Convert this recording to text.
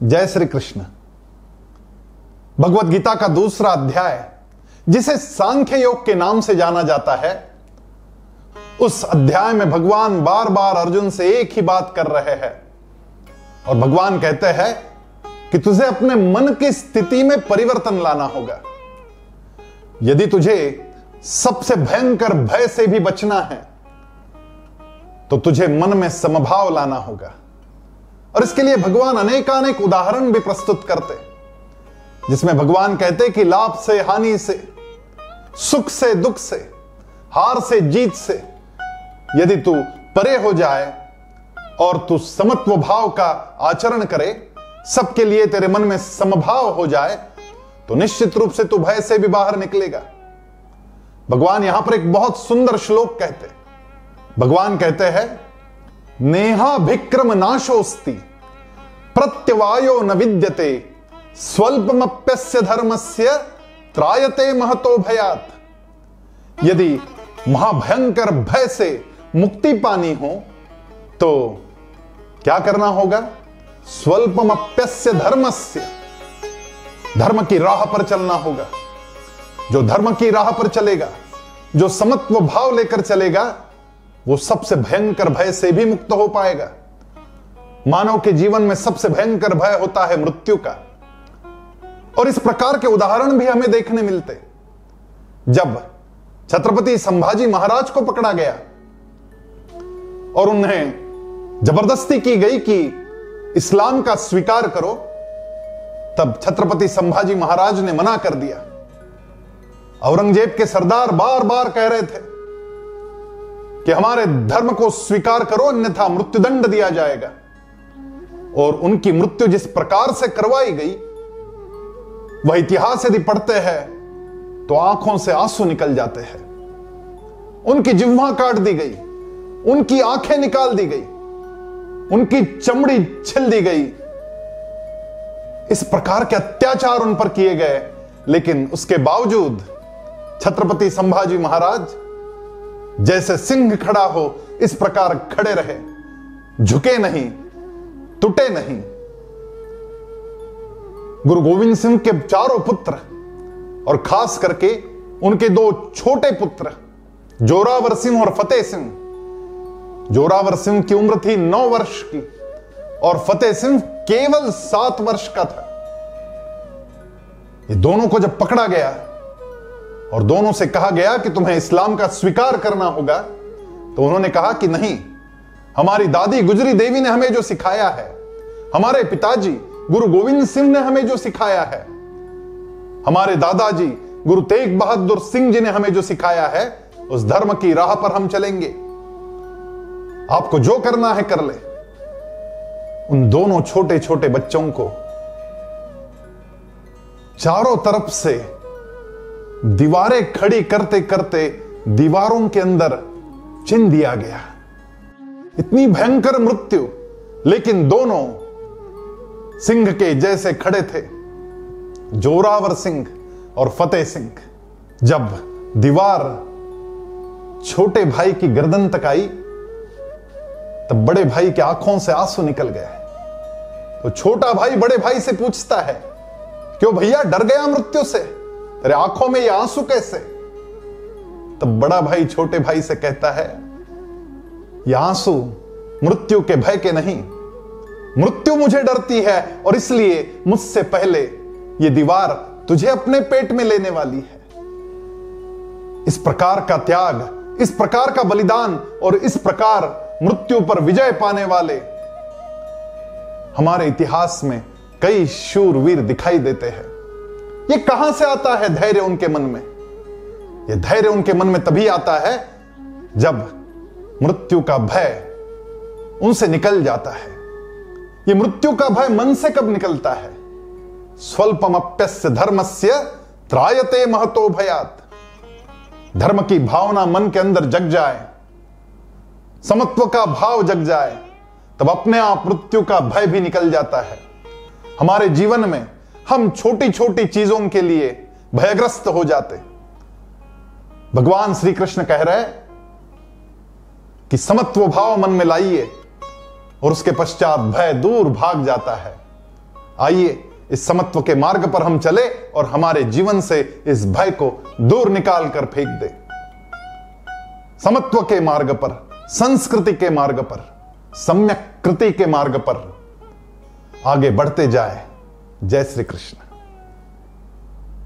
जय श्री कृष्ण। भगवत गीता का दूसरा अध्याय, जिसे सांख्य योग के नाम से जाना जाता है, उस अध्याय में भगवान बार बार अर्जुन से एक ही बात कर रहे हैं और भगवान कहते हैं कि तुझे अपने मन की स्थिति में परिवर्तन लाना होगा। यदि तुझे सबसे भयंकर भय से भी बचना है तो तुझे मन में समभाव लाना होगा। और इसके लिए भगवान अनेकानेक उदाहरण भी प्रस्तुत करते, जिसमें भगवान कहते कि लाभ से हानि से, सुख से दुख से, हार से जीत से यदि तू परे हो जाए और तू समत्व भाव का आचरण करे, सबके लिए तेरे मन में समभाव हो जाए, तो निश्चित रूप से तू भय से भी बाहर निकलेगा। भगवान यहां पर एक बहुत सुंदर श्लोक कहते, भगवान कहते हैं, नेहाभिक्रम नाशोस्ति प्रत्यवायो न विद्यते स्वल्पमप्यस्य धर्मस्य त्रायते महतो भयात्। यदि महाभयंकर भय से मुक्ति पानी हो तो क्या करना होगा? स्वल्पमप्यस्य धर्मस्य, धर्म की राह पर चलना होगा। जो धर्म की राह पर चलेगा, जो समत्व भाव लेकर चलेगा, वो सबसे भयंकर भय से भी मुक्त हो पाएगा। मानव के जीवन में सबसे भयंकर भय होता है मृत्यु का, और इस प्रकार के उदाहरण भी हमें देखने मिलते। जब छत्रपति संभाजी महाराज को पकड़ा गया और उन्हें जबरदस्ती की गई कि इस्लाम का स्वीकार करो, तब छत्रपति संभाजी महाराज ने मना कर दिया। औरंगजेब के सरदार बार बार कह रहे थे कि हमारे धर्म को स्वीकार करो, अन्यथा मृत्युदंड दिया जाएगा। और उनकी मृत्यु जिस प्रकार से करवाई गई, वह इतिहास यदि पढ़ते हैं तो आंखों से आंसू निकल जाते हैं। उनकी जिह्वा काट दी गई, उनकी आंखें निकाल दी गई, उनकी चमड़ी छिल दी गई। इस प्रकार के अत्याचार उन पर किए गए, लेकिन उसके बावजूद छत्रपति संभाजी महाराज जैसे सिंह खड़ा हो इस प्रकार खड़े रहे, झुके नहीं, टूटे नहीं। गुरु गोविंद सिंह के चारों पुत्र और खास करके उनके दो छोटे पुत्र जोरावर सिंह और फतेह सिंह, जोरावर सिंह की उम्र थी 9 वर्ष की और फतेह सिंह केवल 7 वर्ष का था। ये दोनों को जब पकड़ा गया और दोनों से कहा गया कि तुम्हें इस्लाम का स्वीकार करना होगा, तो उन्होंने कहा कि नहीं, हमारी दादी गुजरी देवी ने हमें जो सिखाया है, हमारे पिताजी गुरु गोविंद सिंह ने हमें जो सिखाया है, हमारे दादाजी गुरु तेग बहादुर सिंह जी ने हमें जो सिखाया है, उस धर्म की राह पर हम चलेंगे। आपको जो करना है कर ले। उन दोनों छोटे छोटे बच्चों को चारों तरफ से दीवारें खड़ी करते करते दीवारों के अंदर चिन दिया गया। इतनी भयंकर मृत्यु, लेकिन दोनों सिंह के जैसे खड़े थे, जोरावर सिंह और फतेह सिंह। जब दीवार छोटे भाई की गर्दन तक आई, तब बड़े भाई के आंखों से आंसू निकल गए। तो छोटा भाई बड़े भाई से पूछता है, क्यों भैया, डर गया मृत्यु से? तेरे आंखों में ये आंसू कैसे? तब बड़ा भाई छोटे भाई से कहता है, ये आंसू मृत्यु के भय के नहीं, मृत्यु मुझे डरती है और इसलिए मुझसे पहले ये दीवार तुझे अपने पेट में लेने वाली है। इस प्रकार का त्याग, इस प्रकार का बलिदान और इस प्रकार मृत्यु पर विजय पाने वाले हमारे इतिहास में कई शूरवीर दिखाई देते हैं। ये कहां से आता है धैर्य उनके मन में? ये धैर्य उनके मन में तभी आता है जब मृत्यु का भय उनसे निकल जाता है। ये मृत्यु का भय मन से कब निकलता है? स्वल्पमप्यस्य धर्मस्य त्रायते महतो भयात्। धर्म की भावना मन के अंदर जग जाए, समत्व का भाव जग जाए, तब अपने आप मृत्यु का भय भी निकल जाता है। हमारे जीवन में हम छोटी छोटी चीजों के लिए भयग्रस्त हो जाते। भगवान श्री कृष्ण कह रहे कि समत्व भाव मन में लाइए और उसके पश्चात भय दूर भाग जाता है। आइए इस समत्व के मार्ग पर हम चले और हमारे जीवन से इस भय को दूर निकाल कर फेंक दे। समत्व के मार्ग पर, संस्कृति के मार्ग पर, सम्यक कृति के मार्ग पर आगे बढ़ते जाए। जय श्री कृष्ण।